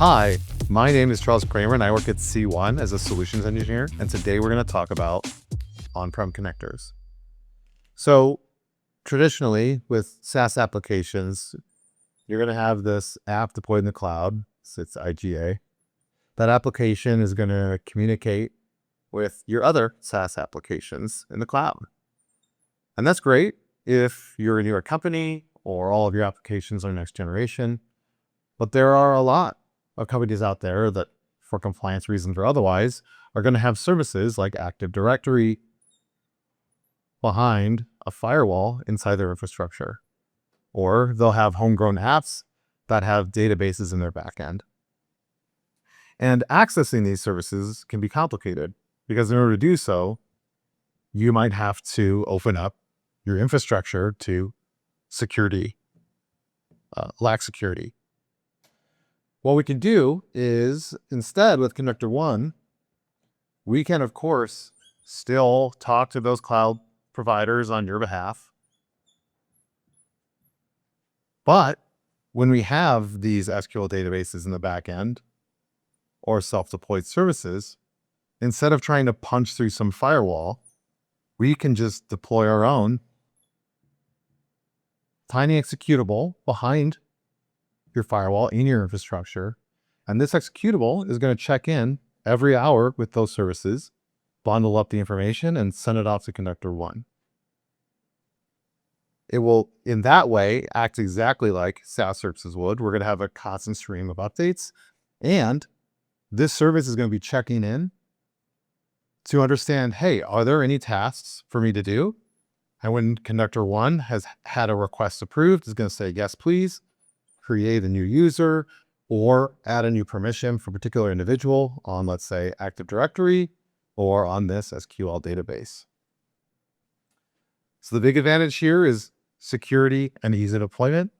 Hi, my name is Charles Kramer and I work at C1 as a solutions engineer. And today we're going to talk about on-prem connectors. So traditionally with SaaS applications, you're going to have this app deployed in the cloud. So it's IGA. That application is going to communicate with your other SaaS applications in the cloud. And that's great if you're a newer company or all of your applications are next generation. But there are a lot of companies out there that, for compliance reasons or otherwise, are going to have services like Active Directory behind a firewall inside their infrastructure. Or they'll have homegrown apps that have databases in their backend. And accessing these services can be complicated because in order to do so, you might have to open up your infrastructure to lack security. What we can do is, instead with ConductorOne, we can, of course, still talk to those cloud providers on your behalf. But when we have these SQL databases in the back end or self-deployed services, instead of trying to punch through some firewall, we can just deploy our own tiny executable behind your firewall in your infrastructure. And this executable is going to check in every hour with those services, bundle up the information, and send it off to ConductorOne. It will, in that way, act exactly like SaaS services would. We're going to have a constant stream of updates. And this service is going to be checking in to understand, hey, are there any tasks for me to do? And when ConductorOne has had a request approved, it's going to say, yes, please. Create a new user or add a new permission for a particular individual on, let's say, Active Directory or on this SQL database. So the big advantage here is security and ease of deployment.